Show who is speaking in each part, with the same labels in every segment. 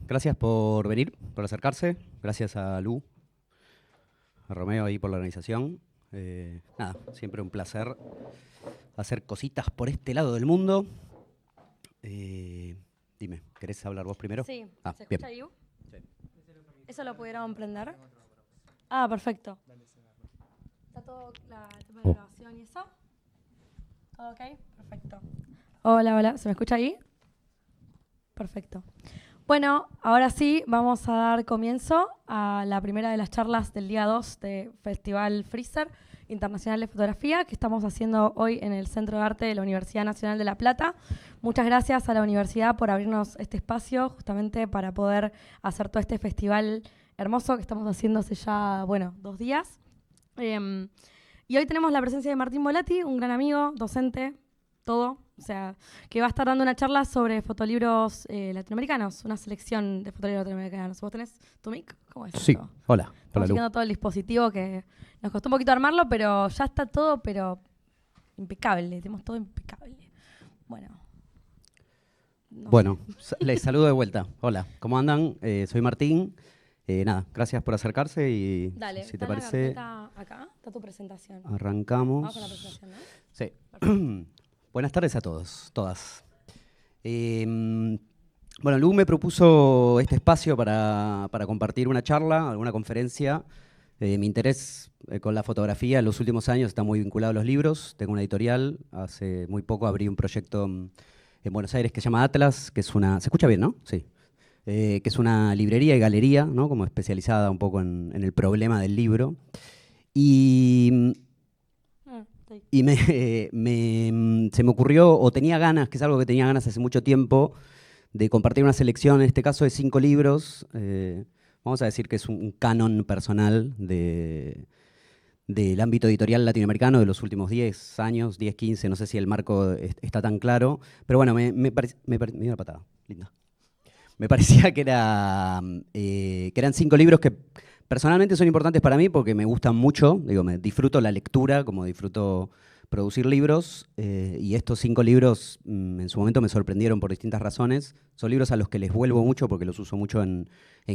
Speaker 1: Gracias por venir, por acercarse. Gracias a Lu, a Romeo ahí por la organización. Nada, siempre un placer hacer cositas por este lado del mundo. Dime, ¿querés hablar vos primero?
Speaker 2: Sí,
Speaker 1: Ah,
Speaker 2: ¿se
Speaker 1: bien.
Speaker 2: escucha Iu?
Speaker 1: Sí.
Speaker 2: ¿Eso lo pudieron prender? Ah, perfecto. ¿Está todo el tema de grabación y eso? ¿Todo ok? Perfecto. Hola, hola, ¿se me escucha ahí? Perfecto. Bueno, ahora sí vamos a dar comienzo a la primera de las charlas del día 2 de Festival Freezer Internacional de Fotografía que estamos haciendo hoy en el Centro de Arte de la Universidad Nacional de La Plata. Muchas gracias a la universidad por abrirnos este espacio justamente para poder hacer todo este festival hermoso que estamos haciendo hace ya, 2 días. Y hoy tenemos la presencia de Martín Volati, un gran amigo, docente, todo, o sea, que va a estar dando una charla sobre fotolibros latinoamericanos, una selección de fotolibros latinoamericanos. ¿Vos tenés tu mic? ¿Cómo es
Speaker 1: Sí,
Speaker 2: esto?
Speaker 1: hola.
Speaker 2: Estamos
Speaker 1: Lu.
Speaker 2: siguiendo todo el dispositivo que nos costó un poquito armarlo, pero ya está todo, pero impecable, tenemos todo impecable. Bueno.
Speaker 1: Bueno, les saludo de vuelta. Hola, ¿cómo andan? Soy Martín. Nada, gracias por acercarse y
Speaker 2: Dale,
Speaker 1: si te
Speaker 2: está la
Speaker 1: parece,
Speaker 2: carpeta acá, está tu presentación.
Speaker 1: arrancamos.
Speaker 2: Vamos con la presentación, ¿no?
Speaker 1: Sí.
Speaker 2: Perfecto.
Speaker 1: Buenas tardes a todos, todas. Bueno, Lu me propuso este espacio para compartir una charla, alguna conferencia. Mi interés con la fotografía en los últimos años está muy vinculado a los libros. Tengo una editorial. Hace muy poco abrí un proyecto en Buenos Aires que se llama Atlas, que es una... ¿Se escucha bien, no? Sí. Que es una librería y galería, ¿no? Como especializada un poco en el problema del libro. Y se me ocurrió, o tenía ganas, que es algo que tenía ganas hace mucho tiempo, de compartir una selección, en este caso de 5 libros. Vamos a decir que es un canon personal del ámbito editorial latinoamericano de los últimos 10 años, 10, 15, no sé si el marco está tan claro. Pero bueno, mira la patada, linda. Me parecía que eran 5 libros que personalmente son importantes para mí porque me gustan mucho, digo, me disfruto la lectura como disfruto producir libros, y estos 5 libros en su momento me sorprendieron por distintas razones. Son libros a los que les vuelvo mucho porque los uso mucho en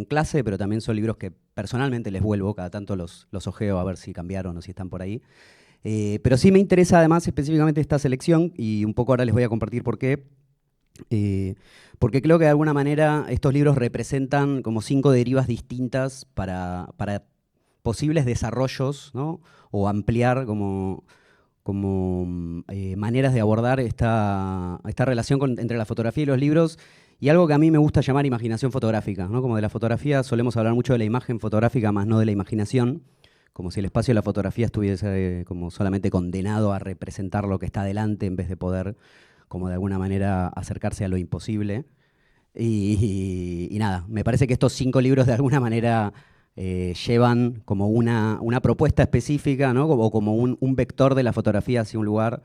Speaker 1: clase, pero también son libros que personalmente les vuelvo, cada tanto los ojeo a ver si cambiaron o si están por ahí. Pero sí me interesa además específicamente esta selección y un poco ahora les voy a compartir por qué. Porque creo que de alguna manera estos libros representan como 5 derivas distintas para posibles desarrollos, ¿no? O ampliar como maneras de abordar esta relación entre la fotografía y los libros, y algo que a mí me gusta llamar imaginación fotográfica, ¿no? Como de la fotografía solemos hablar mucho de la imagen fotográfica, más no de la imaginación, como si el espacio de la fotografía estuviese como solamente condenado a representar lo que está delante en vez de poder como de alguna manera acercarse a lo imposible. Y nada, me parece que estos 5 libros de alguna manera llevan como una propuesta específica, ¿no? O como un vector de la fotografía hacia un lugar,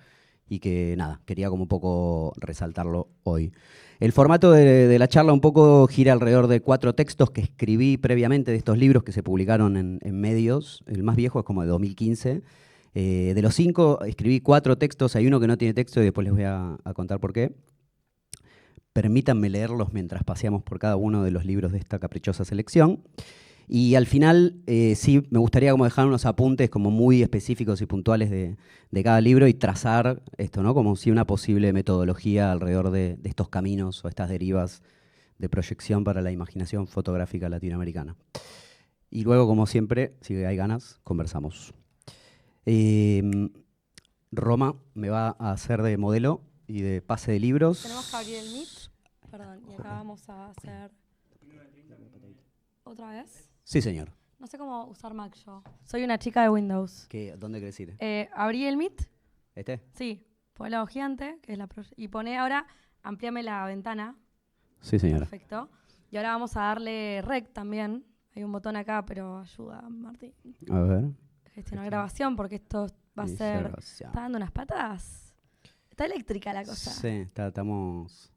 Speaker 1: y que nada, quería como un poco resaltarlo hoy. El formato de la charla un poco gira alrededor de 4 textos que escribí previamente de estos libros que se publicaron en medios. El más viejo es como de 2015. De los 5 escribí 4 textos, hay uno que no tiene texto y después les voy a contar por qué. Permítanme leerlos mientras paseamos por cada uno de los libros de esta caprichosa selección. Y al final sí me gustaría como dejar unos apuntes como muy específicos y puntuales de cada libro y trazar esto, ¿no? Como si una posible metodología alrededor de estos caminos o estas derivas de proyección para la imaginación fotográfica latinoamericana. Y luego, como siempre, si hay ganas, conversamos. Roma me va a hacer de modelo y de pase de libros.
Speaker 2: Tenemos que abrir el Meet. Perdón, y acá vamos a hacer... ¿Otra vez?
Speaker 1: Sí, señor.
Speaker 2: No sé cómo usar Mac yo. Soy una chica de Windows.
Speaker 1: ¿Dónde querés ir?
Speaker 2: ¿Abrí el Meet?
Speaker 1: ¿Este?
Speaker 2: Sí. Ponelo gigante, que es y pone ahora, amplíame la ventana.
Speaker 1: Sí, señora.
Speaker 2: Perfecto. Y ahora vamos a darle rec también. Hay un botón acá, pero ayuda, Martín.
Speaker 1: A ver.
Speaker 2: Gestionar grabación, porque esto va a ser...
Speaker 1: Grabación.
Speaker 2: ¿Está dando unas patas? Está eléctrica la cosa.
Speaker 1: Sí, estamos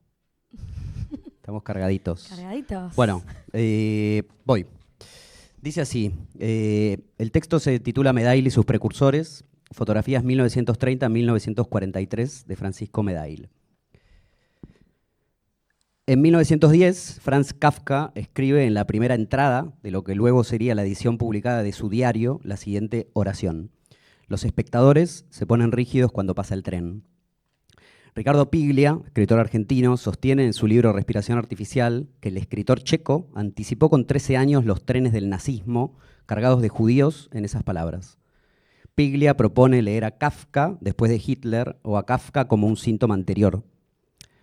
Speaker 1: cargaditos.
Speaker 2: Cargaditos.
Speaker 1: Bueno, voy. Dice así, el texto se titula Medaille y sus precursores, fotografías 1930-1943 de Francisco Medaille. En 1910, Franz Kafka escribe en la primera entrada de lo que luego sería la edición publicada de su diario la siguiente oración: los espectadores se ponen rígidos cuando pasa el tren. Ricardo Piglia, escritor argentino, sostiene en su libro Respiración Artificial que el escritor checo anticipó con 13 años los trenes del nazismo cargados de judíos en esas palabras. Piglia propone leer a Kafka después de Hitler o a Kafka como un síntoma anterior.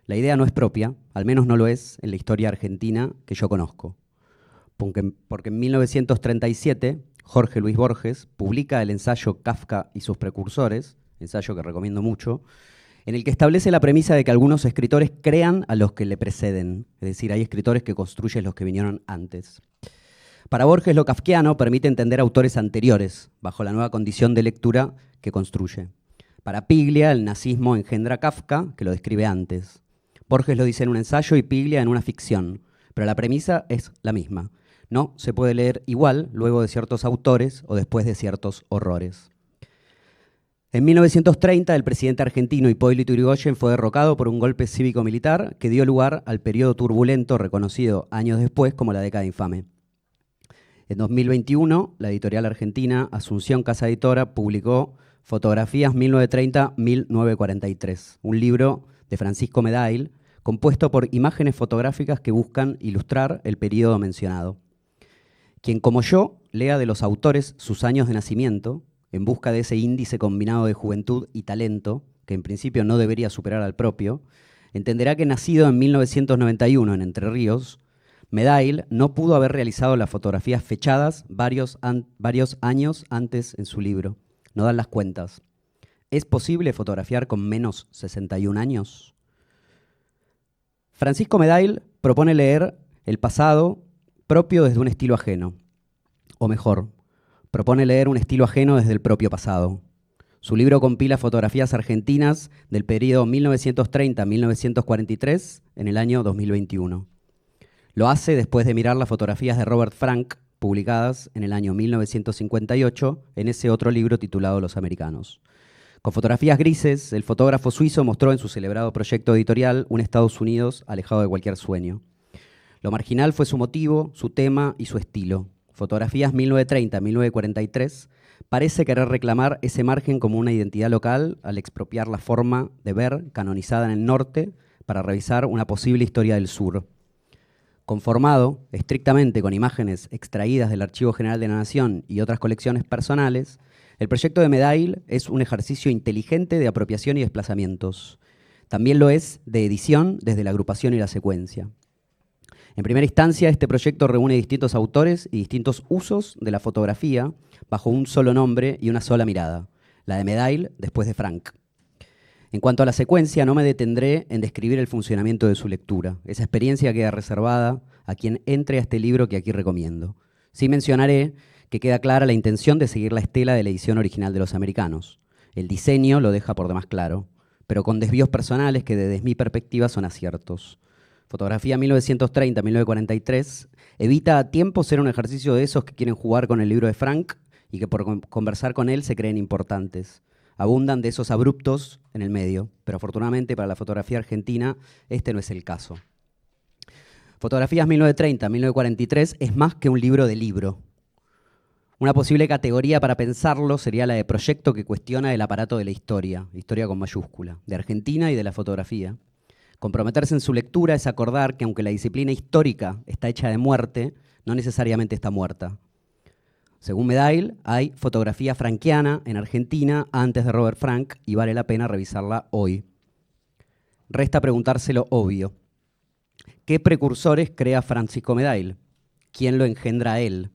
Speaker 1: La idea no es propia, al menos no lo es en la historia argentina que yo conozco. Porque en 1937 Jorge Luis Borges publica el ensayo Kafka y sus precursores, ensayo que recomiendo mucho, en el que establece la premisa de que algunos escritores crean a los que le preceden, es decir, hay escritores que construyen los que vinieron antes. Para Borges, lo kafkiano permite entender autores anteriores, bajo la nueva condición de lectura que construye. Para Piglia, el nazismo engendra a Kafka, que lo describe antes. Borges lo dice en un ensayo y Piglia en una ficción, pero la premisa es la misma. No se puede leer igual luego de ciertos autores o después de ciertos horrores. En 1930, el presidente argentino Hipólito Yrigoyen fue derrocado por un golpe cívico-militar que dio lugar al periodo turbulento reconocido años después como la década infame. En 2021, la editorial argentina Asunción Casa Editora publicó Fotografías 1930-1943, un libro de Francisco Medail compuesto por imágenes fotográficas que buscan ilustrar el periodo mencionado. Quien, como yo, lea de los autores sus años de nacimiento, en busca de ese índice combinado de juventud y talento, que en principio no debería superar al propio, entenderá que nacido en 1991 en Entre Ríos, Medail no pudo haber realizado las fotografías fechadas varios años antes en su libro. No dan las cuentas. ¿Es posible fotografiar con menos 61 años? Francisco Medail propone leer el pasado propio desde un estilo ajeno, o mejor, propone leer un estilo ajeno desde el propio pasado. Su libro compila fotografías argentinas del periodo 1930-1943 en el año 2021. Lo hace después de mirar las fotografías de Robert Frank, publicadas en el año 1958 en ese otro libro titulado Los Americanos. Con fotografías grises, el fotógrafo suizo mostró en su celebrado proyecto editorial un Estados Unidos alejado de cualquier sueño. Lo marginal fue su motivo, su tema y su estilo. Fotografías 1930-1943 parece querer reclamar ese margen como una identidad local al expropiar la forma de ver canonizada en el norte para revisar una posible historia del sur. Conformado estrictamente con imágenes extraídas del Archivo General de la Nación y otras colecciones personales, el proyecto de Medail es un ejercicio inteligente de apropiación y desplazamientos. También lo es de edición desde la agrupación y la secuencia. En primera instancia, este proyecto reúne distintos autores y distintos usos de la fotografía bajo un solo nombre y una sola mirada, la de Medail después de Frank. En cuanto a la secuencia, no me detendré en describir el funcionamiento de su lectura. Esa experiencia queda reservada a quien entre a este libro que aquí recomiendo. Sí mencionaré que queda clara la intención de seguir la estela de la edición original de Los Americanos. El diseño lo deja por demás claro, pero con desvíos personales que desde mi perspectiva son aciertos. Fotografía 1930-1943 evita a tiempo ser un ejercicio de esos que quieren jugar con el libro de Frank y que por conversar con él se creen importantes. Abundan de esos abruptos en el medio, pero afortunadamente para la fotografía argentina este no es el caso. Fotografías 1930-1943 es más que un libro de libro. Una posible categoría para pensarlo sería la de proyecto que cuestiona el aparato de la historia con mayúscula, de Argentina y de la fotografía. Comprometerse en su lectura es acordar que aunque la disciplina histórica está hecha de muerte, no necesariamente está muerta. Según Medail, hay fotografía franquiana en Argentina antes de Robert Frank y vale la pena revisarla hoy. Resta preguntarse lo obvio. ¿Qué precursores crea Francisco Medail? ¿Quién lo engendra a él?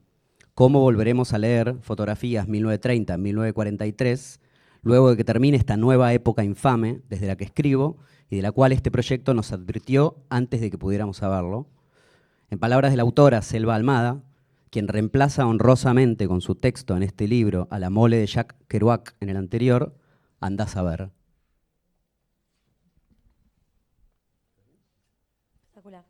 Speaker 1: ¿Cómo volveremos a leer fotografías 1930-1943 luego de que termine esta nueva época infame desde la que escribo y de la cual este proyecto nos advirtió antes de que pudiéramos saberlo? En palabras de la autora Selva Almada, quien reemplaza honrosamente con su texto en este libro a la mole de Jacques Kerouac en el anterior, anda a saber.
Speaker 2: Espectacular.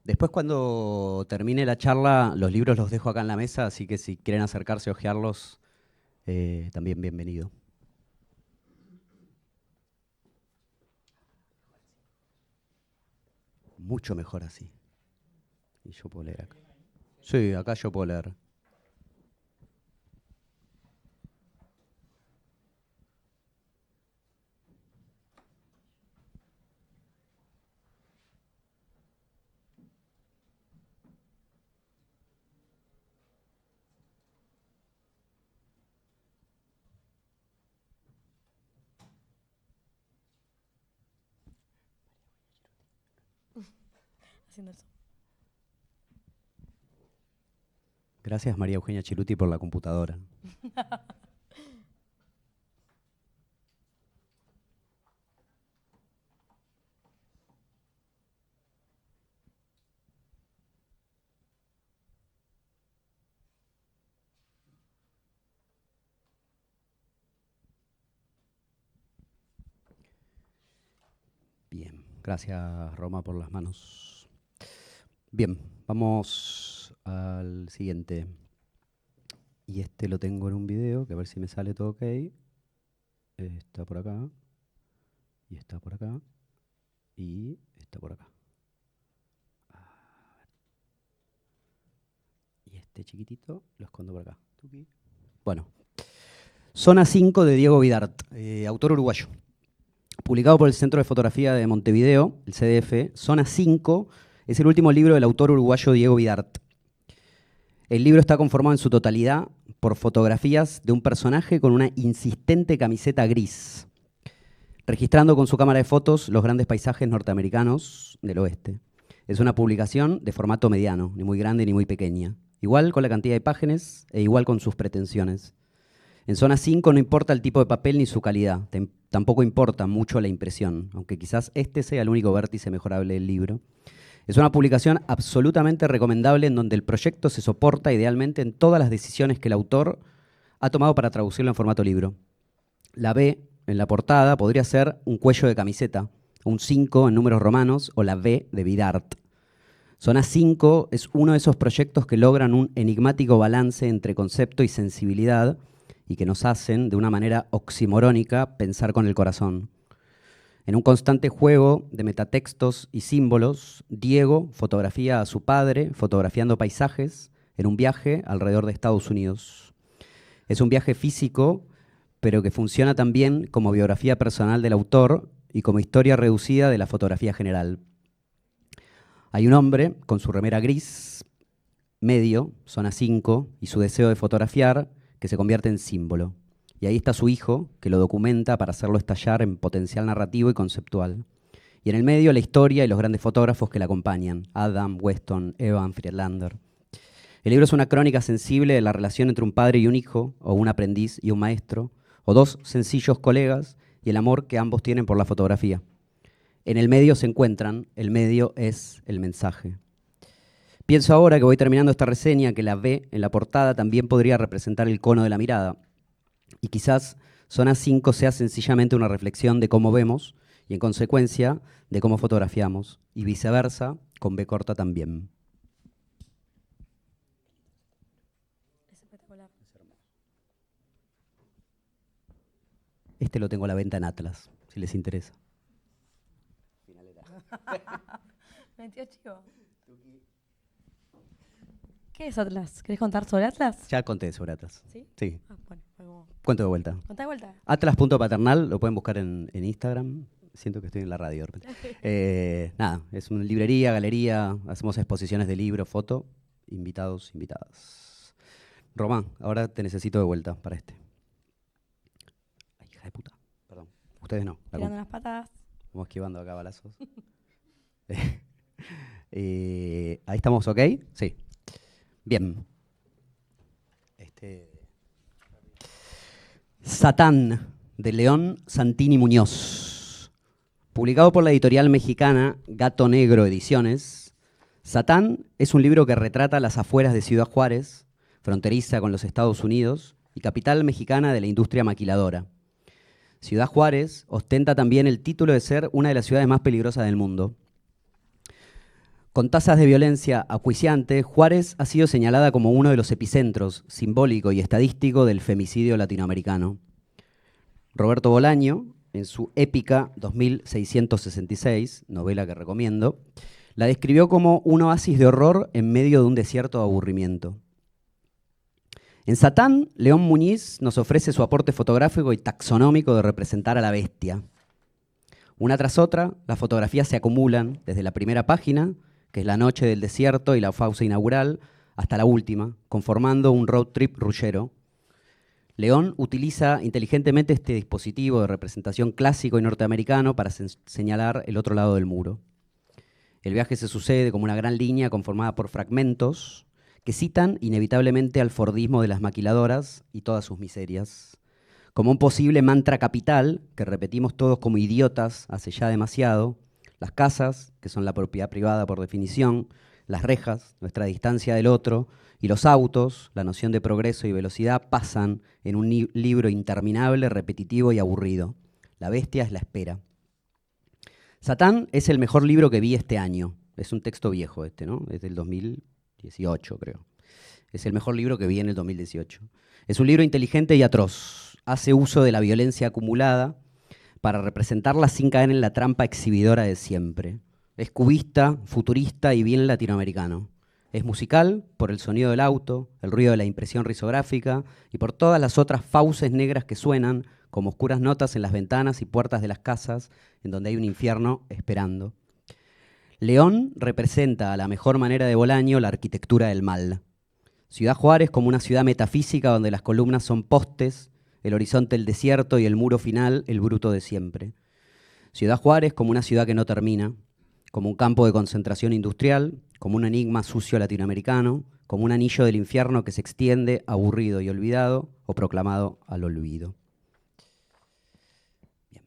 Speaker 1: Después, cuando termine la charla, los libros los dejo acá en la mesa, así que si quieren acercarse a hojearlos, también bienvenido. Mucho mejor así. Y yo puedo leer acá. Sí, acá yo puedo leer.
Speaker 2: Haciendo eso.
Speaker 1: Gracias María Eugenia Chiruti por la computadora. Bien, gracias Roma por las manos. Bien, vamos al siguiente. Y este lo tengo en un video, que a ver si me sale todo ok. Está por acá. Y está por acá. Y está por acá. Y este chiquitito lo escondo por acá. Bueno. Zona 5 de Diego Vidart, autor uruguayo. Publicado por el Centro de Fotografía de Montevideo, el CDF, Zona 5 es el último libro del autor uruguayo Diego Vidart. El libro está conformado en su totalidad por fotografías de un personaje con una insistente camiseta gris, registrando con su cámara de fotos los grandes paisajes norteamericanos del oeste. Es una publicación de formato mediano, ni muy grande ni muy pequeña. Igual con la cantidad de páginas e igual con sus pretensiones. En Zona 5 no importa el tipo de papel ni su calidad, tampoco importa mucho la impresión, aunque quizás este sea el único vértice mejorable del libro. Es una publicación absolutamente recomendable en donde el proyecto se soporta idealmente en todas las decisiones que el autor ha tomado para traducirlo en formato libro. La B en la portada podría ser un cuello de camiseta, un 5 en números romanos o la V de Vidart. Zona 5 es uno de esos proyectos que logran un enigmático balance entre concepto y sensibilidad y que nos hacen, de una manera oximorónica, pensar con el corazón. En un constante juego de metatextos y símbolos, Diego fotografía a su padre fotografiando paisajes en un viaje alrededor de Estados Unidos. Es un viaje físico, pero que funciona también como biografía personal del autor y como historia reducida de la fotografía general. Hay un hombre con su remera gris, medio, Zona 5, y su deseo de fotografiar, que se convierte en símbolo. Y ahí está su hijo, que lo documenta para hacerlo estallar en potencial narrativo y conceptual. Y en el medio la historia y los grandes fotógrafos que la acompañan, Adam, Weston, Evan, Friedlander. El libro es una crónica sensible de la relación entre un padre y un hijo, o un aprendiz y un maestro, o dos sencillos colegas, y el amor que ambos tienen por la fotografía. En el medio se encuentran, el medio es el mensaje. Pienso ahora que voy terminando esta reseña que la V en la portada también podría representar el cono de la mirada. Y quizás Zona 5 sea sencillamente una reflexión de cómo vemos y en consecuencia de cómo fotografiamos. Y viceversa, con B corta también.
Speaker 2: Es espectacular.
Speaker 1: Este lo tengo a la venta en Atlas, si les interesa.
Speaker 2: Metió chivo. ¿Qué es Atlas? ¿Querés contar sobre Atlas?
Speaker 1: Ya conté sobre Atlas.
Speaker 2: ¿Sí?
Speaker 1: Sí.
Speaker 2: Ah, bueno, algo.
Speaker 1: Cuento de vuelta.
Speaker 2: Contá de vuelta.
Speaker 1: Atlas.paternal, lo pueden buscar en Instagram. Siento que estoy en la radio. Nada, es una librería, galería, hacemos exposiciones de libro, foto, invitados, invitadas. Román, ahora te necesito de vuelta para este. Ay, hija de puta. Perdón. Ustedes no.
Speaker 2: Tirando las patas.
Speaker 1: Vamos esquivando acá balazos. Ahí estamos, ¿ok? Sí. Bien. Satán, de León Santini Muñoz. Publicado por la editorial mexicana Gato Negro Ediciones, Satán es un libro que retrata las afueras de Ciudad Juárez, fronteriza con los Estados Unidos y capital mexicana de la industria maquiladora. Ciudad Juárez ostenta también el título de ser una de las ciudades más peligrosas del mundo. Con tasas de violencia acuciante, Juárez ha sido señalada como uno de los epicentros simbólico y estadístico del femicidio latinoamericano. Roberto Bolaño, en su épica 2666, novela que recomiendo, La describió como un oasis de horror en medio de un desierto de aburrimiento. En Satán, León Muñiz nos ofrece su aporte fotográfico y taxonómico de representar a la bestia. Una tras otra, las fotografías se acumulan desde la primera página, que es la noche del desierto y la fausa inaugural, hasta la última, conformando un road trip rullero. León utiliza inteligentemente este dispositivo de representación clásico y norteamericano para señalar el otro lado del muro. El viaje se sucede como una gran línea conformada por fragmentos que citan inevitablemente al fordismo de las maquiladoras y todas sus miserias, como un posible mantra capital que repetimos todos como idiotas hace ya demasiado: las casas, que son la propiedad privada por definición, las rejas, nuestra distancia del otro, y los autos, la noción de progreso y velocidad, pasan en un libro interminable, repetitivo y aburrido. La bestia es la espera. Satán es el mejor libro que vi este año. Es un texto viejo este, ¿no? Es del 2018, creo. Es el mejor libro que vi en el 2018. Es un libro inteligente y atroz. Hace uso de la violencia acumulada para representarla sin caer en la trampa exhibidora de siempre. Es cubista, futurista y bien latinoamericano. Es musical por el sonido del auto, el ruido de la impresión risográfica y por todas las otras fauces negras que suenan como oscuras notas en las ventanas y puertas de las casas en donde hay un infierno esperando. León representa a la mejor manera de Bolaño la arquitectura del mal. Ciudad Juárez como una ciudad metafísica donde las columnas son postes, el horizonte el desierto y el muro final el bruto de siempre. Ciudad Juárez como una ciudad que no termina, como un campo de concentración industrial, como un enigma sucio latinoamericano, como un anillo del infierno que se extiende aburrido y olvidado o proclamado al olvido. Bien.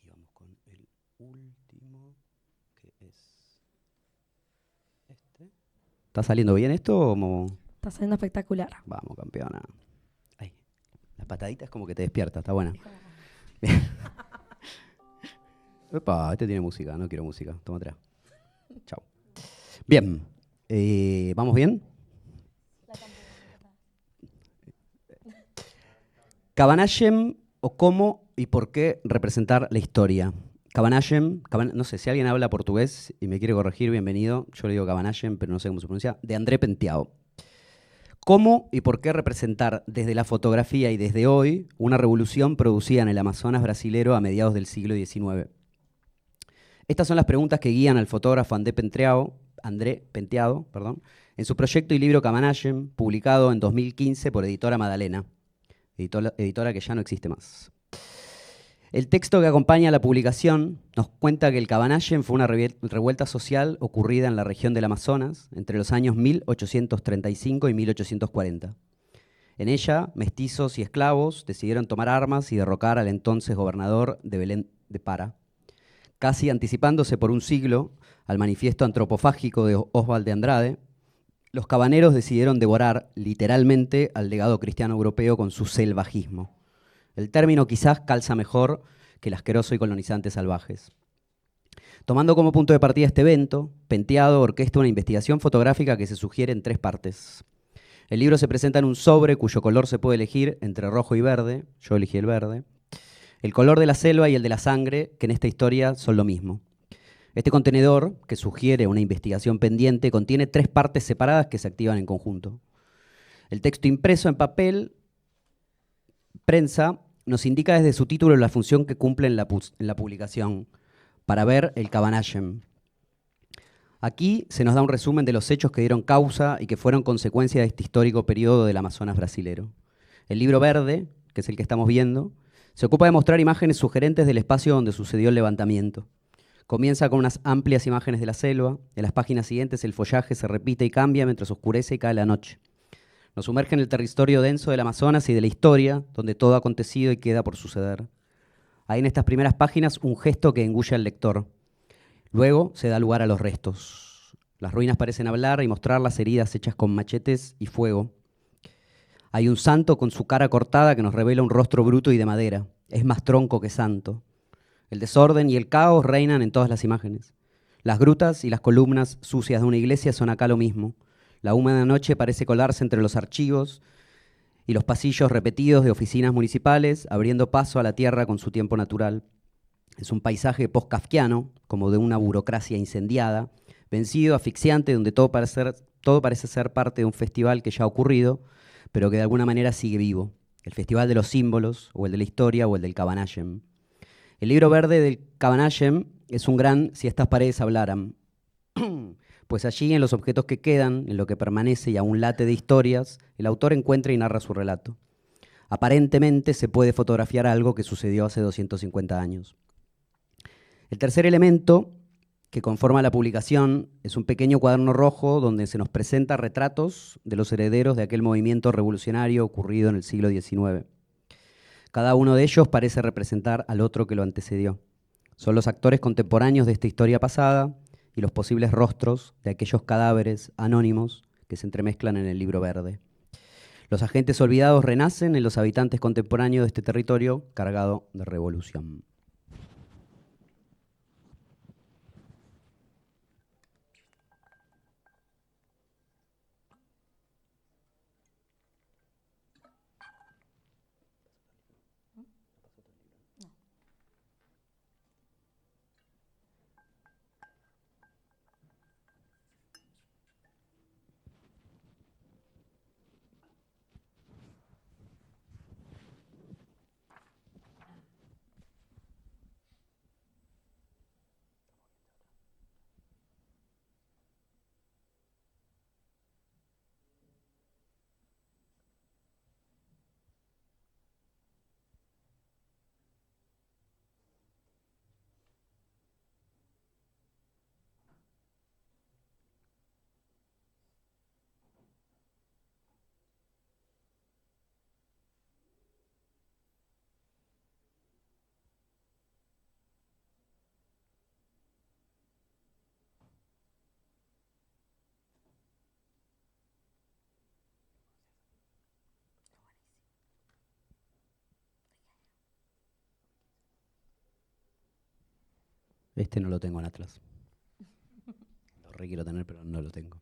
Speaker 1: Y vamos con el último, que es este. ¿Está saliendo bien esto o como?
Speaker 2: Está saliendo espectacular.
Speaker 1: Vamos, campeona. Ahí. La patadita es como que te despierta, está buena. Bien. Epa, este tiene música, no quiero música. Toma atrás. Chao. Bien. ¿Vamos bien? Cabanagem, o cómo y por qué representar la historia. Cabanagem, no sé si alguien habla portugués y me quiere corregir, bienvenido. Yo le digo Cabanagem, pero no sé cómo se pronuncia. De André Penteado. ¿Cómo y por qué representar desde la fotografía y desde hoy una revolución producida en el Amazonas brasilero a mediados del siglo XIX? Estas son las preguntas que guían al fotógrafo André Penteado, en su proyecto y libro Cabanagem, publicado en 2015 por Editora Madalena, editora que ya no existe más. El texto que acompaña a la publicación nos cuenta que el Cabanagem fue una revuelta social ocurrida en la región del Amazonas entre los años 1835 y 1840. En ella, mestizos y esclavos decidieron tomar armas y derrocar al entonces gobernador de Belén de Pará, casi anticipándose por un siglo al manifiesto antropofágico de Oswald de Andrade. Los cabaneros decidieron devorar literalmente al legado cristiano europeo con su selvajismo. El término quizás calza mejor que el asqueroso y colonizante salvajes. Tomando como punto de partida este evento, Penteado orquesta una investigación fotográfica que se sugiere en 3 partes. El libro se presenta en un sobre cuyo color se puede elegir entre rojo y verde. Yo elegí el verde. El color de la selva y el de la sangre, que en esta historia son lo mismo. Este contenedor, que sugiere una investigación pendiente, contiene 3 partes separadas que se activan en conjunto. El texto impreso en papel, prensa, nos indica desde su título la función que cumple en la publicación, para ver el Cabanagem. Aquí se nos da un resumen de los hechos que dieron causa y que fueron consecuencia de este histórico periodo del Amazonas brasilero. El libro verde, que es el que estamos viendo, se ocupa de mostrar imágenes sugerentes del espacio donde sucedió el levantamiento. Comienza con unas amplias imágenes de la selva. En las páginas siguientes el follaje se repite y cambia mientras oscurece y cae la noche. Nos sumerge en el territorio denso del Amazonas y de la historia, donde todo ha acontecido y queda por suceder. Hay en estas primeras páginas un gesto que engulle al lector. Luego se da lugar a los restos. Las ruinas parecen hablar y mostrar las heridas hechas con machetes y fuego. Hay un santo con su cara cortada que nos revela un rostro bruto y de madera. Es más tronco que santo. El desorden y el caos reinan en todas las imágenes. Las grutas y las columnas sucias de una iglesia son acá lo mismo. La húmeda noche parece colarse entre los archivos y los pasillos repetidos de oficinas municipales, abriendo paso a la tierra con su tiempo natural. Es un paisaje post-kafkiano, como de una burocracia incendiada, vencido, asfixiante, donde todo parece ser parte de un festival que ya ha ocurrido, pero que de alguna manera sigue vivo. El festival de los símbolos, o el de la historia, o el del Kavanagem. El libro verde del Kavanagem es un gran si estas paredes hablaran. Pues allí, en los objetos que quedan, en lo que permanece y aún late de historias, el autor encuentra y narra su relato. Aparentemente se puede fotografiar algo que sucedió hace 250 años. El tercer elemento que conforma la publicación es un pequeño cuaderno rojo donde se nos presenta retratos de los herederos de aquel movimiento revolucionario ocurrido en el siglo XIX. Cada uno de ellos parece representar al otro que lo antecedió. Son los actores contemporáneos de esta historia pasada y los posibles rostros de aquellos cadáveres anónimos que se entremezclan en el libro verde. Los agentes olvidados renacen en los habitantes contemporáneos de este territorio cargado de revolución. Este no lo tengo en Atlas. Lo requiero tener, pero no lo tengo.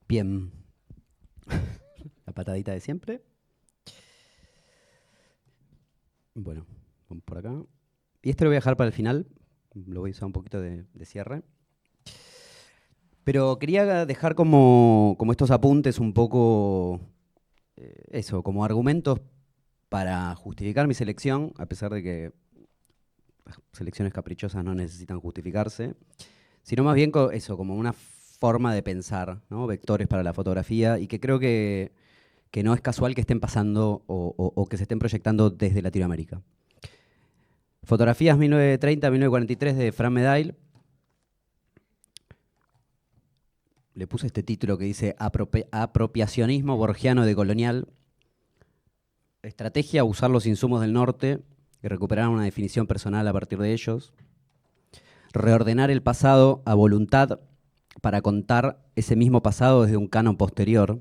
Speaker 1: Bien. La patadita de siempre. Bueno, vamos por acá. Y este lo voy a dejar para el final. Lo voy a usar un poquito de cierre. Pero quería dejar como estos apuntes un poco, eso, como argumentos para justificar mi selección, a pesar de que las selecciones caprichosas no necesitan justificarse, sino más bien eso, como una forma de pensar, ¿no? Vectores para la fotografía, y que creo que no es casual que estén pasando o que se estén proyectando desde Latinoamérica. Fotografías 1930-1943 de Fran Medaille. Le puse este título que dice Apropiacionismo borgiano de colonial. Estrategia, usar los insumos del norte y recuperar una definición personal a partir de ellos. Reordenar el pasado a voluntad para contar ese mismo pasado desde un canon posterior.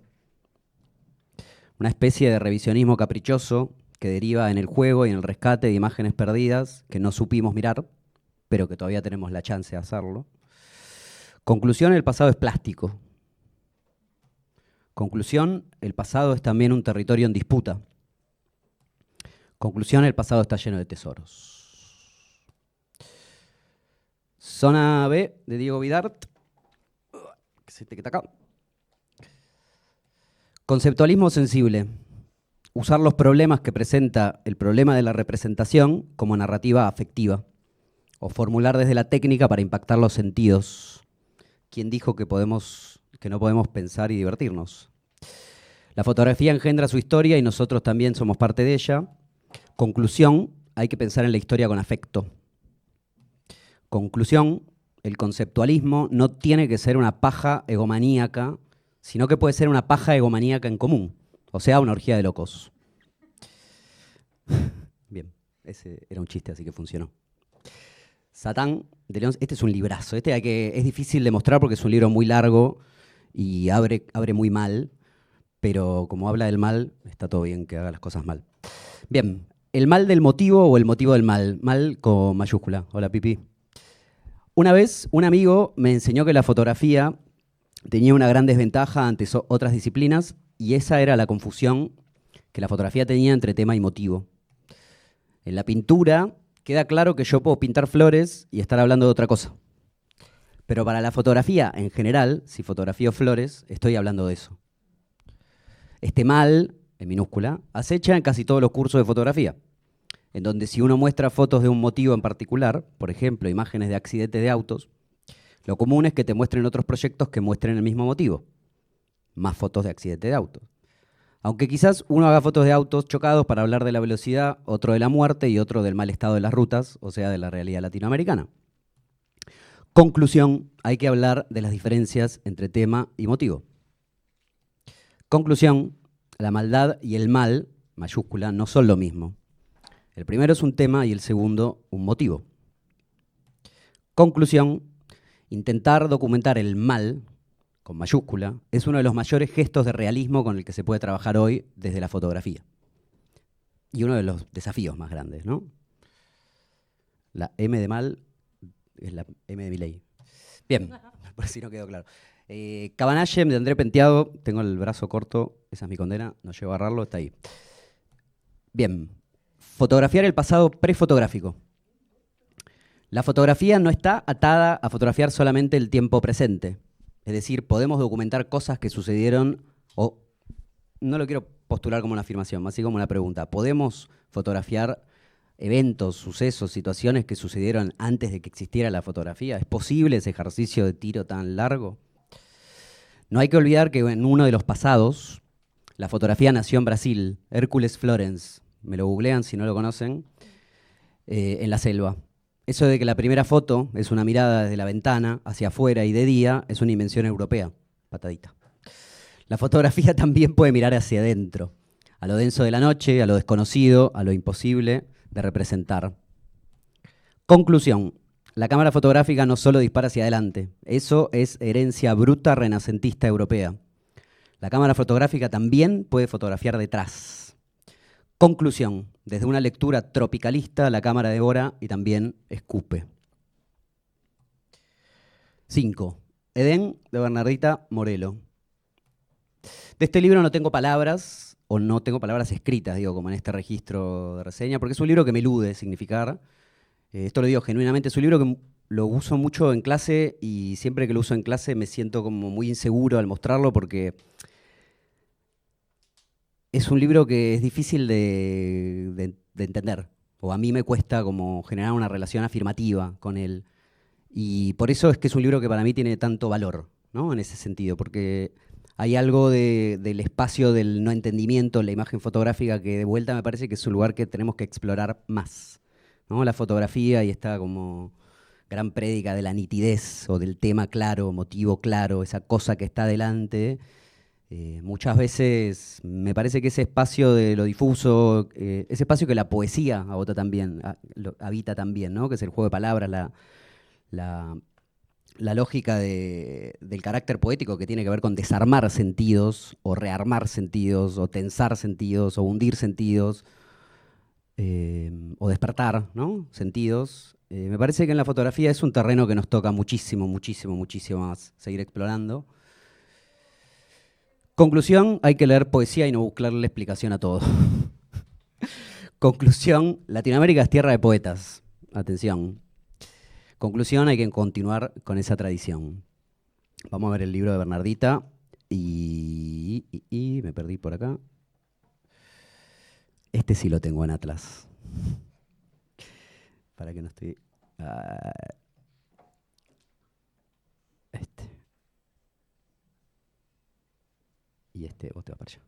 Speaker 1: Una especie de revisionismo caprichoso que deriva en el juego y en el rescate de imágenes perdidas que no supimos mirar, pero que todavía tenemos la chance de hacerlo. Conclusión, el pasado es plástico. Conclusión, el pasado es también un territorio en disputa. Conclusión, el pasado está lleno de tesoros. Zona B, de Diego Vidart. Que se te queda acá. Conceptualismo sensible. Usar los problemas que presenta el problema de la representación como narrativa afectiva. O formular desde la técnica para impactar los sentidos. ¿Quién dijo que no podemos pensar y divertirnos? La fotografía engendra su historia y nosotros también somos parte de ella. Conclusión, hay que pensar en la historia con afecto. Conclusión, el conceptualismo no tiene que ser una paja egomaníaca, sino que puede ser una paja egomaníaca en común, o sea, una orgía de locos. Bien, ese era un chiste, así que funcionó. Satán de León, este es un librazo. Es difícil de mostrar porque es un libro muy largo y abre muy mal, pero como habla del mal, está todo bien que haga las cosas mal. Bien, el mal del motivo o el motivo del mal. Mal con mayúscula. Hola, Pipi. Una vez un amigo me enseñó que la fotografía tenía una gran desventaja ante otras disciplinas y esa era la confusión que la fotografía tenía entre tema y motivo. En la pintura queda claro que yo puedo pintar flores y estar hablando de otra cosa. Pero para la fotografía en general, si fotografío flores, estoy hablando de eso. Este mal, en minúscula, acecha en casi todos los cursos de fotografía, en donde si uno muestra fotos de un motivo en particular, por ejemplo, imágenes de accidentes de autos, lo común es que te muestren otros proyectos que muestren el mismo motivo, más fotos de accidentes de autos. Aunque quizás uno haga fotos de autos chocados para hablar de la velocidad, otro de la muerte y otro del mal estado de las rutas, o sea, de la realidad latinoamericana. Conclusión, hay que hablar de las diferencias entre tema y motivo. Conclusión, la maldad y el mal, mayúscula, no son lo mismo. El primero es un tema y el segundo un motivo. Conclusión, intentar documentar el mal, con mayúscula, es uno de los mayores gestos de realismo con el que se puede trabajar hoy desde la fotografía. Y uno de los desafíos más grandes, ¿no? La M de mal es la M de Milei. Bien, por si no quedó claro. Cabanagem de André Penteado, tengo el brazo corto, esa es mi condena, no llego a agarrarlo, está ahí. Bien, fotografiar el pasado prefotográfico. La fotografía no está atada a fotografiar solamente el tiempo presente. Es decir, podemos documentar cosas que sucedieron, o no lo quiero postular como una afirmación, más así como una pregunta. ¿Podemos fotografiar eventos, sucesos, situaciones que sucedieron antes de que existiera la fotografía? ¿Es posible ese ejercicio de tiro tan largo? No hay que olvidar que en uno de los pasados, la fotografía nació en Brasil, Hércules Florence, me lo googlean si no lo conocen, en la selva. Eso de que la primera foto es una mirada desde la ventana hacia afuera y de día es una invención europea. Patadita. La fotografía también puede mirar hacia adentro, a lo denso de la noche, a lo desconocido, a lo imposible de representar. Conclusión. La cámara fotográfica no solo dispara hacia adelante, eso es herencia bruta renacentista europea. La cámara fotográfica también puede fotografiar detrás. Conclusión. Desde una lectura tropicalista, la cámara devora y también escupe. 5. Edén, de Bernardita Morelo. De este libro no tengo palabras, o no tengo palabras escritas, digo, como en este registro de reseña, porque es un libro que me elude significar. Esto lo digo genuinamente, es un libro que lo uso mucho en clase y siempre que lo uso en clase me siento como muy inseguro al mostrarlo porque es un libro que es difícil de entender, o a mí me cuesta como generar una relación afirmativa con él. Y por eso es que es un libro que para mí tiene tanto valor, ¿no? En ese sentido, porque hay algo del espacio del no entendimiento en la imagen fotográfica que de vuelta me parece que es un lugar que tenemos que explorar más, ¿no? La fotografía y esta como gran prédica de la nitidez o del tema claro, motivo claro, esa cosa que está delante. Muchas veces me parece que ese espacio de lo difuso, ese espacio que la poesía habita también, ¿no? Que es el juego de palabras, la, la lógica del carácter poético que tiene que ver con desarmar sentidos, o rearmar sentidos, o tensar sentidos, o hundir sentidos, o despertar, ¿no? Sentidos. Me parece que en la fotografía es un terreno que nos toca muchísimo, muchísimo, muchísimo más seguir explorando. Conclusión, hay que leer poesía y no buscarle explicación a todo. Conclusión, Latinoamérica es tierra de poetas. Atención. Conclusión, hay que continuar con esa tradición. Vamos a ver el libro de Bernardita y me perdí por acá. Este sí lo tengo en Atlas. Para que no estoy... Este. Y este, vos te vas para allá.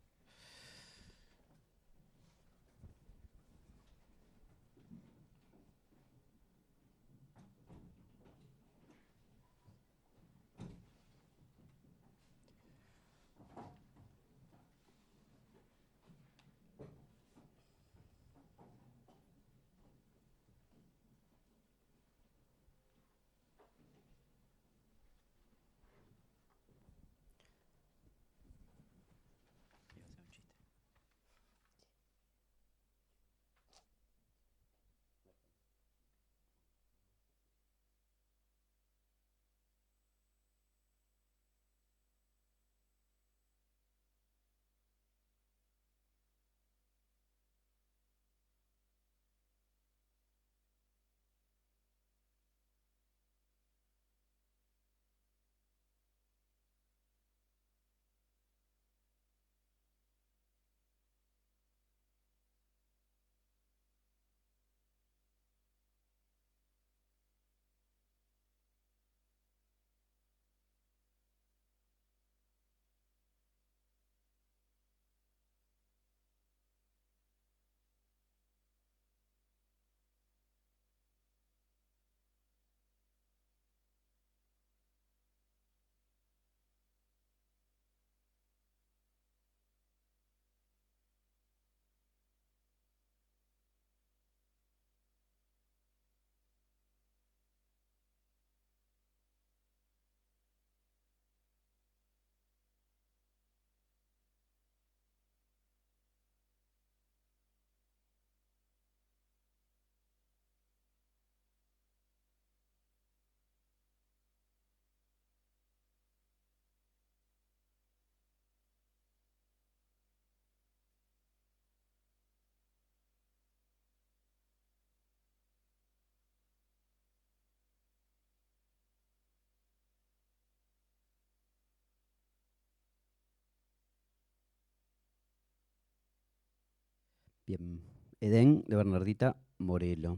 Speaker 1: Bien. Edén, de Bernardita Morelo.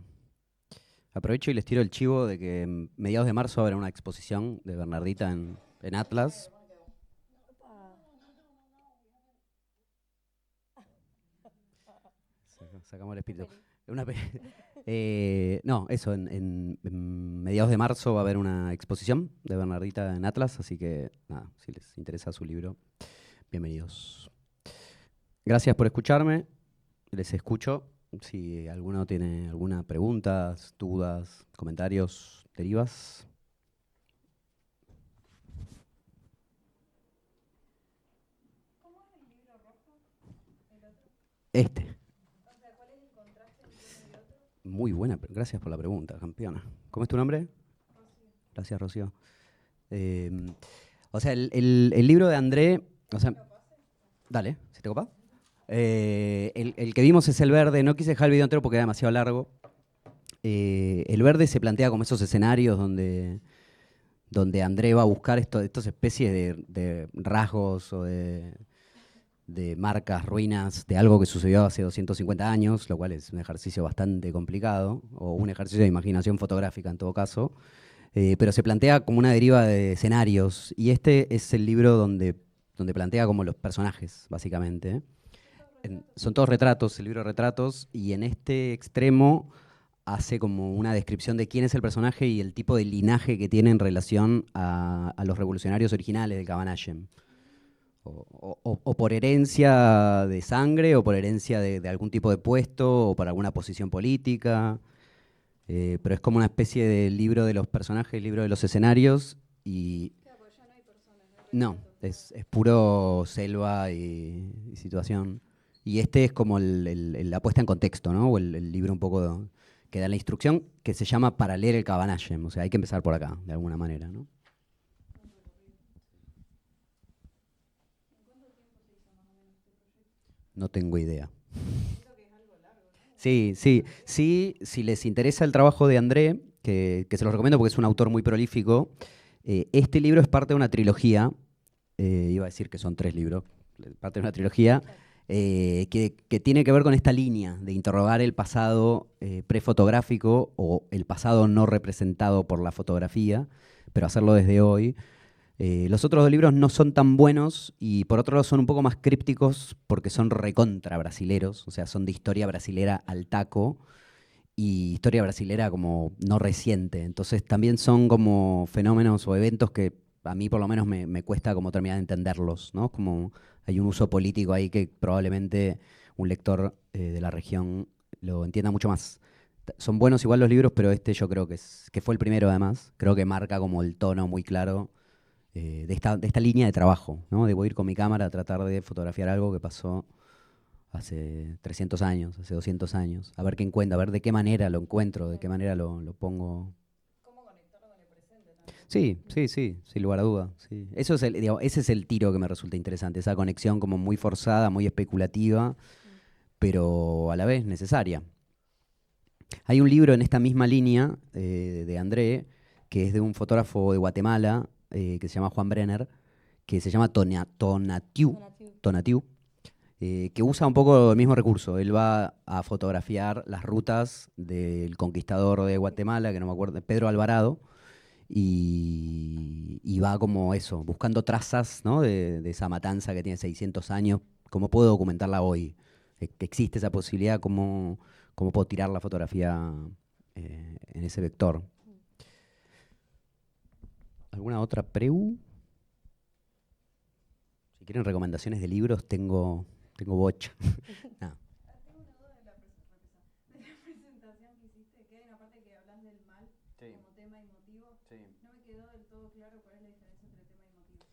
Speaker 1: Aprovecho y les tiro el chivo de que en mediados de marzo habrá una exposición de Bernardita en Atlas. Sacamos el espíritu. No, eso, en mediados de marzo va a haber una exposición de Bernardita en Atlas, así que nada, si les interesa su libro, bienvenidos. Gracias por escucharme, les escucho. Si alguno tiene alguna pregunta, dudas, comentarios, derivas.
Speaker 2: ¿Cómo es el libro rojo? ¿El otro?
Speaker 1: Este.
Speaker 2: O sea, ¿cuál es el contraste entre uno y otro?
Speaker 1: Muy buena, gracias por la pregunta, campeona. ¿Cómo es tu nombre?
Speaker 2: Rocío.
Speaker 1: Gracias, Rocío. O sea, el libro de André, o sea, dale, si te copa. El que vimos es el verde, no quise dejar el video entero porque era demasiado largo. El verde se plantea como esos escenarios donde André va a buscar estas especies de rasgos o de marcas, ruinas de algo que sucedió hace 250 años, lo cual es un ejercicio bastante complicado, o un ejercicio de imaginación fotográfica en todo caso, pero se plantea como una deriva de escenarios, y este es el libro donde plantea como los personajes, básicamente. Son todos retratos, el libro de retratos, y en este extremo hace como una descripción de quién es el personaje y el tipo de linaje que tiene en relación a los revolucionarios originales del Kavanagem. O por herencia de sangre, o por herencia de algún tipo de puesto, o por alguna posición política. Pero es como una especie de libro de los personajes, libro de los escenarios. Y
Speaker 2: Claro, porque ya no hay personas,
Speaker 1: no, es puro selva y situación. Y este es como la puesta en contexto, ¿no? O el libro un poco que da la instrucción, que se llama Para leer el Kavanagem. O sea, hay que empezar por acá, de alguna manera, ¿no? No tengo idea. Sí, sí, sí, si les interesa el trabajo de André, que se los recomiendo porque es un autor muy prolífico, este libro es parte de una trilogía, iba a decir que son 3 libros, parte de una trilogía, que tiene que ver con esta línea de interrogar el pasado prefotográfico o el pasado no representado por la fotografía, pero hacerlo desde hoy. Los otros 2 libros no son tan buenos y por otro lado son un poco más crípticos porque son recontra brasileros, o sea, son de historia brasilera al taco y historia brasilera como no reciente. Entonces también son como fenómenos o eventos que a mí por lo menos me cuesta como terminar de entenderlos, ¿no? Como hay un uso político ahí que probablemente un lector de la región lo entienda mucho más. Son buenos igual los libros, pero este yo creo que fue el primero además. Creo que marca como el tono muy claro de esta línea de trabajo, ¿no? De voy a ir con mi cámara a tratar de fotografiar algo que pasó hace 300 años, hace 200 años, a ver qué encuentro, a ver de qué manera lo encuentro, de qué manera lo pongo.
Speaker 2: ¿Cómo conectarlo con el presente también?
Speaker 1: Sí, sí, sí, sin lugar a duda. Sí. Eso es digamos, ese es el tiro que me resulta interesante, esa conexión como muy forzada, muy especulativa, pero a la vez necesaria. Hay un libro en esta misma línea de André, que es de un fotógrafo de Guatemala, que se llama Juan Brenner, que se llama Tonatiu, Tonatiu, que usa un poco el mismo recurso. Él va a fotografiar las rutas del conquistador de Guatemala, que no me acuerdo, Pedro Alvarado, y va como eso, buscando trazas, ¿no? de esa matanza que tiene 600 años. ¿Cómo puedo documentarla hoy? Que existe esa posibilidad, ¿cómo puedo tirar la fotografía en ese vector? ¿Alguna otra preu? Si quieren recomendaciones de libros, tengo bocha. No.
Speaker 2: Tengo una duda de la presentación que hiciste, que hay una parte que hablas del mal como tema y motivo. No me quedó del todo claro cuál es la diferencia entre tema y motivo.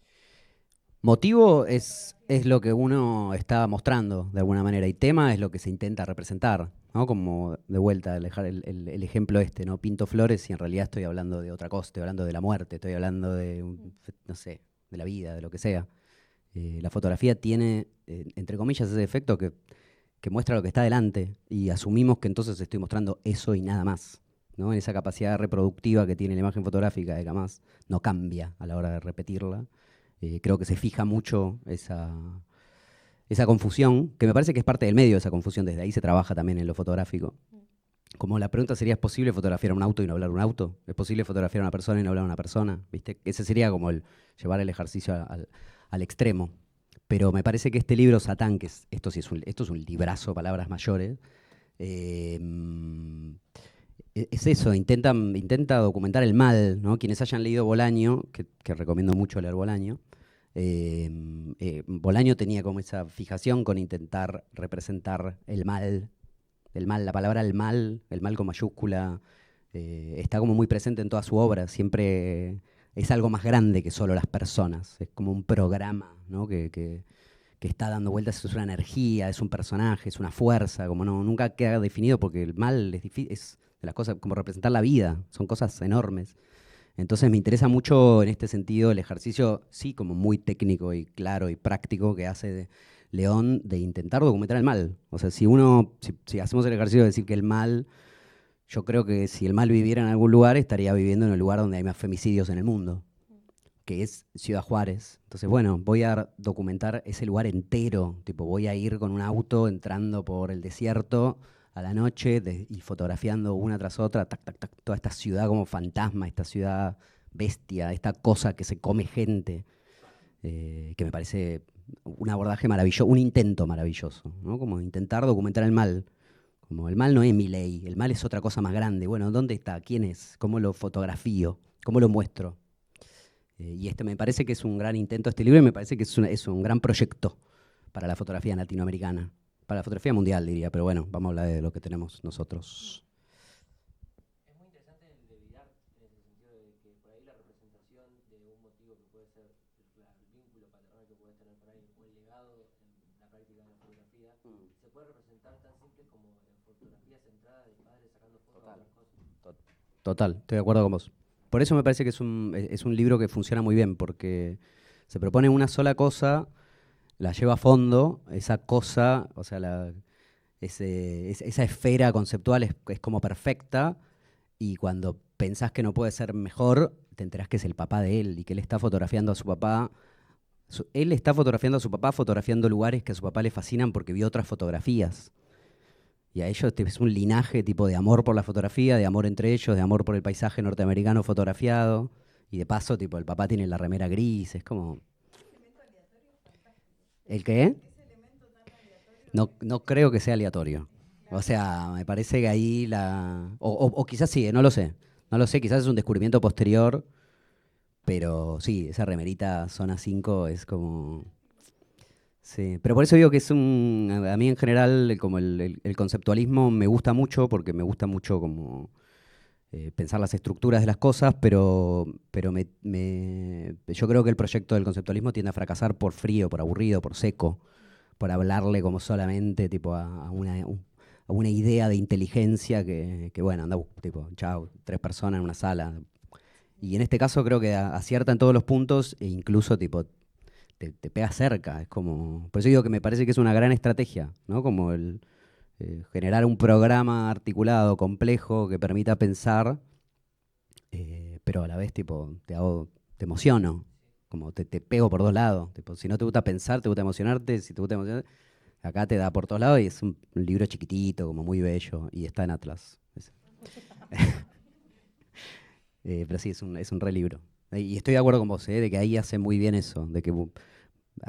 Speaker 1: Motivo es lo que uno está mostrando de alguna manera y tema es lo que se intenta representar, ¿no? Como de vuelta, dejar el ejemplo este, ¿no? Pinto flores y en realidad estoy hablando de otra cosa, estoy hablando de la muerte, estoy hablando de, no sé, de la vida, de lo que sea. La fotografía tiene, entre comillas, ese efecto que muestra lo que está delante y asumimos que entonces estoy mostrando eso y nada más, ¿no? En esa capacidad reproductiva que tiene la imagen fotográfica, de que además no cambia a la hora de repetirla. Creo que se fija mucho esa confusión, que me parece que es parte del medio de esa confusión, desde ahí se trabaja también en lo fotográfico. Como la pregunta sería, ¿es posible fotografiar un auto y no hablar un auto? ¿Es posible fotografiar a una persona y no hablar a una persona? ¿Viste? Ese sería como llevar el ejercicio al extremo. Pero me parece que este libro, Satán, que esto es un librazo, palabras mayores, es eso, intenta documentar el mal, ¿no? Quienes hayan leído Bolaño, que recomiendo mucho leer Bolaño, Bolaño tenía como esa fijación con intentar representar el mal, la palabra el mal con mayúscula, está como muy presente en toda su obra, siempre es algo más grande que solo las personas, es como un programa, ¿no? que está dando vueltas, es una energía, es un personaje, es una fuerza, como nunca queda definido porque el mal es de las cosas, como representar la vida, son cosas enormes. Entonces me interesa mucho en este sentido el ejercicio, sí, como muy técnico y claro y práctico que hace León de intentar documentar el mal. O sea, si hacemos el ejercicio de decir que el mal, yo creo que si el mal viviera en algún lugar, estaría viviendo en el lugar donde hay más femicidios en el mundo, que es Ciudad Juárez. Entonces, bueno, voy a documentar ese lugar entero, tipo, voy a ir con un auto entrando por el desierto a la noche y fotografiando una tras otra, tac, tac, tac, toda esta ciudad como fantasma, esta ciudad bestia, esta cosa que se come gente, que me parece un abordaje maravilloso, un intento maravilloso, ¿no? Como intentar documentar el mal. Como el mal no es mi ley, el mal es otra cosa más grande. Bueno, ¿dónde está? ¿Quién es? ¿Cómo lo fotografío? ¿Cómo lo muestro? Y me parece que es un gran intento este libro y me parece que es un gran proyecto para la fotografía latinoamericana. Para la fotografía mundial, diría, pero bueno, vamos a hablar de lo que tenemos nosotros.
Speaker 3: Es muy interesante el de Vidar, en el sentido de que por ahí la representación de un motivo que puede ser el vínculo paternal que puedes tener por ahí, o el legado en la práctica de la fotografía, se puede representar tan simple como en fotografía centrada de padres sacando fotos de otras cosas.
Speaker 1: Total, estoy de acuerdo con vos. Por eso me parece que es un libro que funciona muy bien, porque se propone una sola cosa, la lleva a fondo, esa cosa, o sea, esa esfera conceptual es como perfecta, y cuando pensás que no puede ser mejor, te enterás que es el papá de él y que él está fotografiando a su papá. Él está fotografiando a su papá, fotografiando lugares que a su papá le fascinan porque vio otras fotografías. Y a ellos es un linaje tipo de amor por la fotografía, de amor entre ellos, de amor por el paisaje norteamericano fotografiado. Y de paso, tipo, el papá tiene la remera gris, es como... ¿El qué? No creo que sea aleatorio. O sea, me parece que ahí o quizás sí, no lo sé. No lo sé, quizás es un descubrimiento posterior, pero sí, esa remerita Zona 5 es como... Sí, pero por eso digo que a mí en general como el conceptualismo me gusta mucho, porque me gusta mucho como pensar las estructuras de las cosas, pero yo creo que el proyecto del conceptualismo tiende a fracasar por frío, por aburrido, por seco, por hablarle como solamente tipo a una idea de inteligencia que bueno, anda, tipo, chao, 3 personas en una sala. Y en este caso creo que acierta en todos los puntos e incluso tipo te pega cerca. Es como, por eso digo que me parece que es una gran estrategia, ¿no? Como generar un programa articulado, complejo, que permita pensar, pero a la vez tipo te emociono, como te pego por 2 lados. Tipo, si no te gusta pensar, te gusta emocionarte, si te gusta emocionarte, acá te da por todos lados y es un libro chiquitito, como muy bello, y está en Atlas. Pero sí, es un re libro. Y estoy de acuerdo con vos, de que ahí hace muy bien eso, de que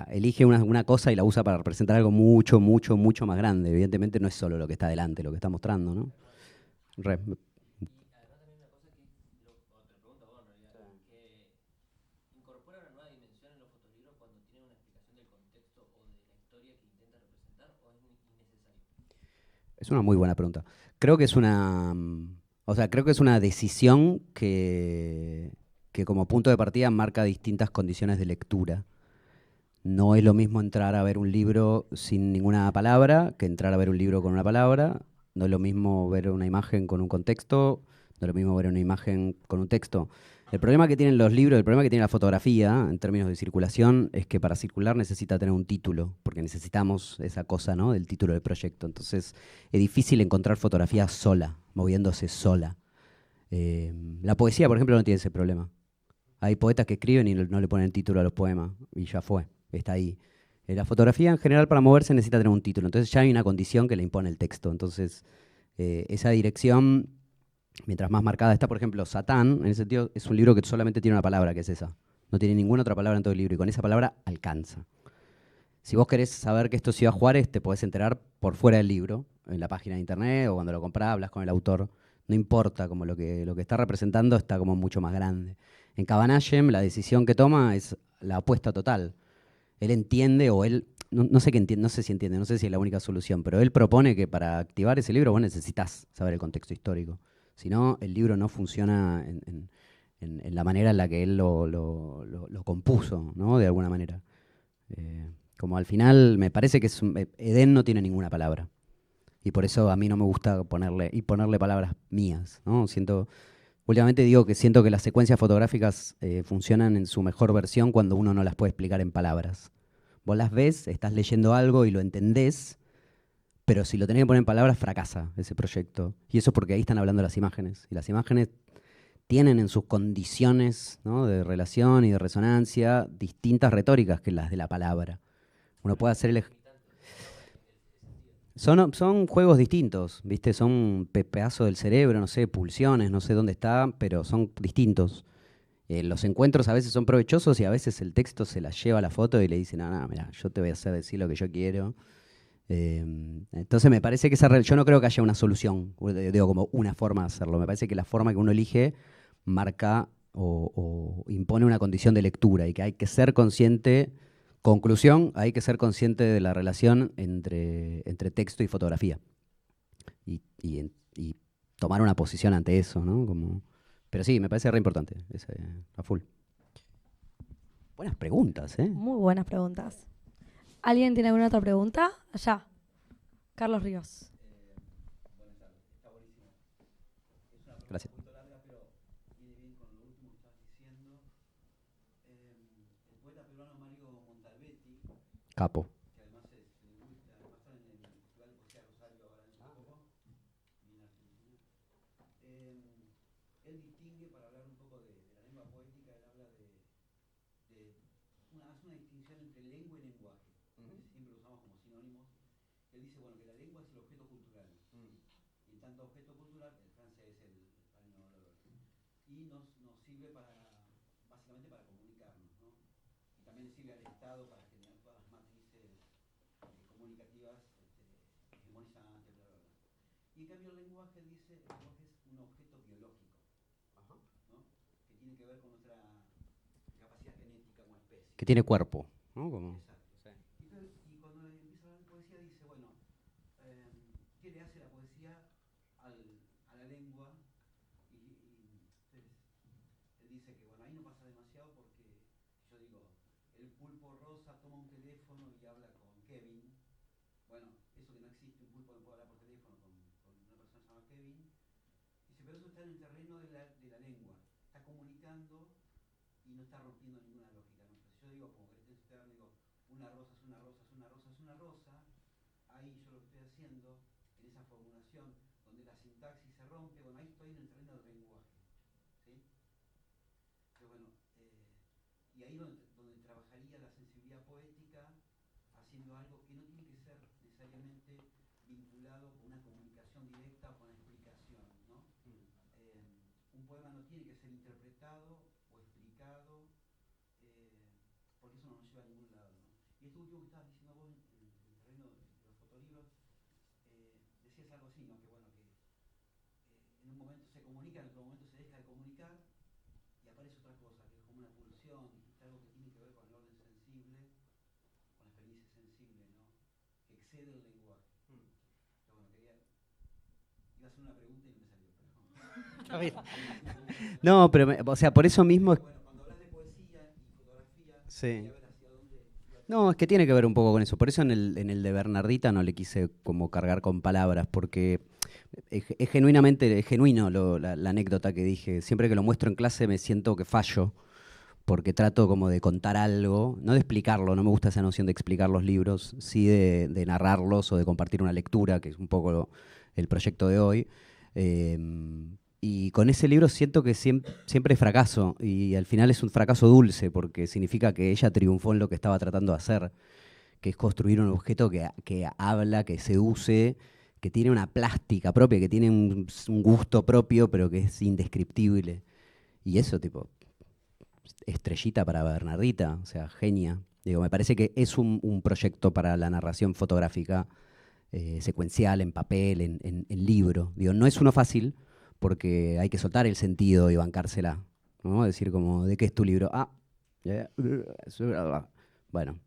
Speaker 1: elige una cosa y la usa para representar algo mucho, mucho, mucho más grande. Evidentemente no es solo lo que está delante, lo que está mostrando, ¿no? Re.
Speaker 3: Y además también una cosa que, te pregunto a vos en realidad, que incorpora una nueva dimensión en los fotolibros cuando tiene una explicación del contexto o de la historia que intenta representar, o es innecesario.
Speaker 1: Es una muy buena pregunta. Creo que es creo que es una decisión que como punto de partida marca distintas condiciones de lectura. No es lo mismo entrar a ver un libro sin ninguna palabra que entrar a ver un libro con una palabra. No es lo mismo ver una imagen con un contexto, no es lo mismo ver una imagen con un texto. El problema que tienen los libros, el problema que tiene la fotografía en términos de circulación es que para circular necesita tener un título, porque necesitamos esa cosa, ¿no? Del título del proyecto. Entonces es difícil encontrar fotografía sola, moviéndose sola. La poesía, por ejemplo, no tiene ese problema. Hay poetas que escriben y no le ponen título a los poemas y ya fue, está ahí. La fotografía en general para moverse necesita tener un título, entonces ya hay una condición que le impone el texto. Entonces, esa dirección, mientras más marcada está, por ejemplo, Satán, en ese sentido, es un libro que solamente tiene una palabra, que es esa. No tiene ninguna otra palabra en todo el libro, y con esa palabra alcanza. Si vos querés saber que esto es Ciudad Juárez, te podés enterar por fuera del libro, en la página de internet, o cuando lo comprás, hablas con el autor. No importa, como lo que está representando está como mucho más grande. En Cabanagem, la decisión que toma es la apuesta total. Él entiende, o él, no sé qué entiende, no sé si entiende, no sé si es la única solución, pero él propone que para activar ese libro vos necesitas saber el contexto histórico. Si no, el libro no funciona en la manera en la que él lo compuso, ¿no? De alguna manera. Como al final, me parece que Edén no tiene ninguna palabra. Y por eso a mí no me gusta ponerle palabras mías, ¿no? Últimamente digo que siento que las secuencias fotográficas funcionan en su mejor versión cuando uno no las puede explicar en palabras. Vos las ves, estás leyendo algo y lo entendés, pero si lo tenés que poner en palabras, fracasa ese proyecto. Y eso es porque ahí están hablando las imágenes. Y las imágenes tienen en sus condiciones, ¿no?, de relación y de resonancia distintas retóricas que las de la palabra. Uno puede hacer son juegos distintos, ¿viste? Son pedazos del cerebro, no sé, pulsiones, no sé dónde está, pero son distintos. Los encuentros a veces son provechosos y a veces el texto se la lleva a la foto y le dice, no, mira, yo te voy a hacer decir lo que yo quiero. Entonces me parece que yo no creo que haya una solución, digo, como una forma de hacerlo. Me parece que la forma que uno elige marca o impone una condición de lectura y que hay que ser consciente. Conclusión, hay que ser consciente de la relación entre texto y fotografía. Y tomar una posición ante eso, ¿no? Pero sí, me parece re importante, a full. Buenas preguntas, ¿eh?
Speaker 2: Muy buenas preguntas. ¿Alguien tiene alguna otra pregunta? Allá. Carlos Ríos.
Speaker 1: Gracias. Capo.
Speaker 4: Que además es lingüista, además está en el Festival de Poesía Rosario ahora en poco, en Argentina. Él distingue, para hablar un poco de la lengua poética, él habla hace una distinción entre lengua y lenguaje. Siempre lo usamos como sinónimos. Él dice, bueno, que la lengua es el objeto cultural. Y en tanto objeto cultural, el francés, el español, y nos sirve básicamente para comunicarnos, ¿no? Y también sirve al Estado para generar todas las matrices comunicativas hegemonizantes, bla, bla, bla. Y en cambio el lenguaje dice, el lenguaje es un objeto biológico, ¿no? Que tiene que ver con nuestra capacidad genética como especie.
Speaker 1: Que tiene cuerpo, ¿no?
Speaker 4: Exacto. Sí. Y cuando empieza a hablar de poesía dice, bueno, ¿qué le hace la poesía a la lengua? Y entonces, él dice que, bueno, ahí no pasa demasiado porque, yo digo, el pulpo rosa toma un teléfono y habla con Kevin. Bueno, eso que no existe, un pulpo no puede hablar por teléfono con una persona llamada Kevin. Dice, pero eso está en el terreno de la lengua. Está comunicando y no está rompiendo ninguna lógica. ¿No? Entonces yo digo, como que digo, una rosa es una rosa, es una rosa, es una rosa. Ahí yo lo que estoy haciendo, en esa formulación, donde la sintaxis se rompe, bueno, ahí estoy en el terreno del lenguaje. ¿Sí? Pero bueno, y ahí donde trabajaría la sensibilidad poética, haciendo algo que no tiene que ser necesariamente vinculado con una comunicación directa o con la explicación, ¿no? Un poema no tiene que ser interpretado o explicado, porque eso no nos lleva a ningún lado, ¿no? Y esto último que estabas diciendo vos en el terreno de los fotolibros, decías algo así, ¿no? Que bueno, que en un momento se comunica, en otro momento se deja de comunicar y aparece otra cosa, que es como una pulsión, algo que tiene que ver con el orden sensible, con la experiencia sensible, ¿no? Que excede el lenguaje. Pero bueno, iba a hacer una pregunta y no me salió.
Speaker 1: No, pero, o sea, por eso mismo.
Speaker 4: Bueno, cuando hablas de poesía y fotografía,
Speaker 1: Sí.
Speaker 4: quería ver hacia dónde.
Speaker 1: No, es que tiene que ver un poco con eso. Por eso en el de Bernardita no le quise como cargar con palabras, porque es genuino la anécdota que dije. Siempre que lo muestro en clase me siento que fallo, porque trato como de contar algo, no de explicarlo, no me gusta esa noción de explicar los libros, sí de narrarlos o de compartir una lectura, que es un poco el proyecto de hoy. Y con ese libro siento que siempre fracaso, y al final es un fracaso dulce, porque significa que ella triunfó en lo que estaba tratando de hacer, que es construir un objeto que habla, que seduce, que tiene una plástica propia, que tiene un gusto propio, pero que es indescriptible. Y eso, tipo, estrellita para Bernardita, o sea, genia. Digo, me parece que es un proyecto para la narración fotográfica secuencial, en papel, en libro. Digo, no es uno fácil, porque hay que soltar el sentido y bancársela, ¿no? Decir como, ¿de qué es tu libro? Bueno,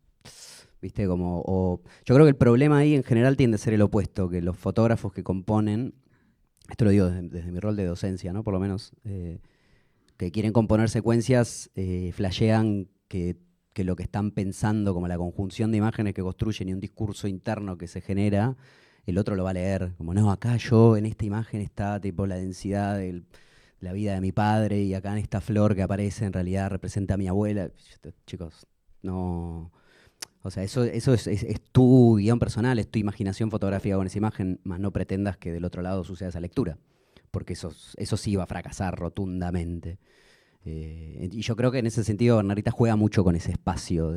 Speaker 1: viste, como... yo creo que el problema ahí en general tiende a ser el opuesto, que los fotógrafos que componen, esto lo digo desde mi rol de docencia, ¿no? Por lo menos, que quieren componer secuencias, flashean que lo que están pensando, como la conjunción de imágenes que construyen y un discurso interno que se genera, el otro lo va a leer. Como, no, acá yo, en esta imagen está tipo la densidad de la vida de mi padre, y acá en esta flor que aparece en realidad representa a mi abuela. Chicos, no... O sea, eso es tu guión personal, es tu imaginación fotográfica con esa imagen, más no pretendas que del otro lado suceda esa lectura, porque eso sí va a fracasar rotundamente. Y yo creo que en ese sentido Bernardita juega mucho con ese espacio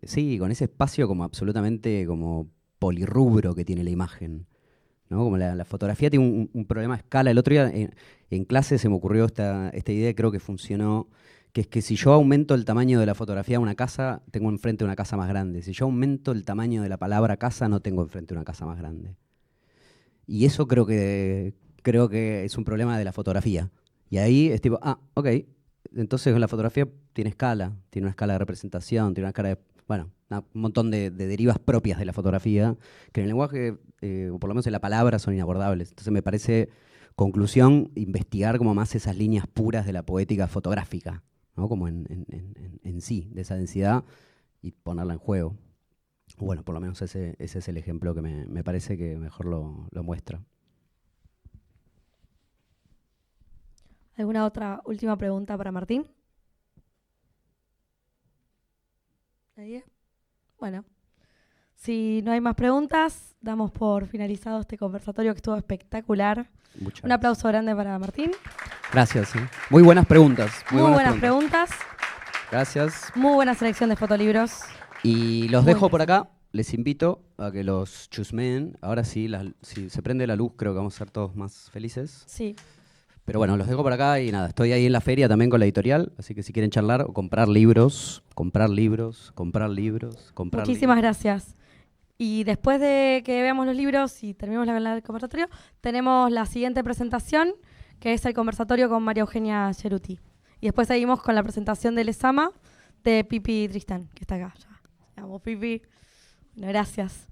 Speaker 1: sí, con ese espacio como absolutamente como polirrubro que tiene la imagen, ¿no? Como la fotografía tiene un problema a escala. El otro día en clase se me ocurrió esta idea, y creo que funcionó, que es que si yo aumento el tamaño de la fotografía de una casa, tengo enfrente una casa más grande. Si yo aumento el tamaño de la palabra casa, no tengo enfrente una casa más grande. Y eso creo que es un problema de la fotografía. Y ahí es tipo, ok, entonces la fotografía tiene una escala de representación, tiene una escala de, bueno, un montón de derivas propias de la fotografía, que en el lenguaje, o por lo menos en la palabra, son inabordables. Entonces me parece, conclusión, investigar como más esas líneas puras de la poética fotográfica, ¿no? Como en sí, de esa densidad, y ponerla en juego. Bueno, por lo menos ese es el ejemplo que me parece que mejor lo muestra.
Speaker 2: ¿Alguna otra última pregunta para Martín? ¿Nadie? Bueno, si no hay más preguntas, damos por finalizado este conversatorio que estuvo espectacular. Un aplauso grande para Martín.
Speaker 1: Gracias. Muy buenas preguntas.
Speaker 2: Muy buenas preguntas.
Speaker 1: Gracias.
Speaker 2: Muy buena selección de fotolibros.
Speaker 1: Y los dejo por acá. Les invito a que los chusmeen. Ahora sí, si se prende la luz, creo que vamos a ser todos más felices.
Speaker 2: Sí.
Speaker 1: Pero bueno, los dejo por acá y nada, estoy ahí en la feria también con la editorial, así que si quieren charlar o comprar libros.
Speaker 2: Muchísimas gracias. Y después de que veamos los libros y terminemos el conversatorio, tenemos la siguiente presentación, que es el conversatorio con María Eugenia Ceruti. Y después seguimos con la presentación del Lesama de Pipi Tristán, que está acá. Ya. Vamos, Pipi. Bueno, gracias.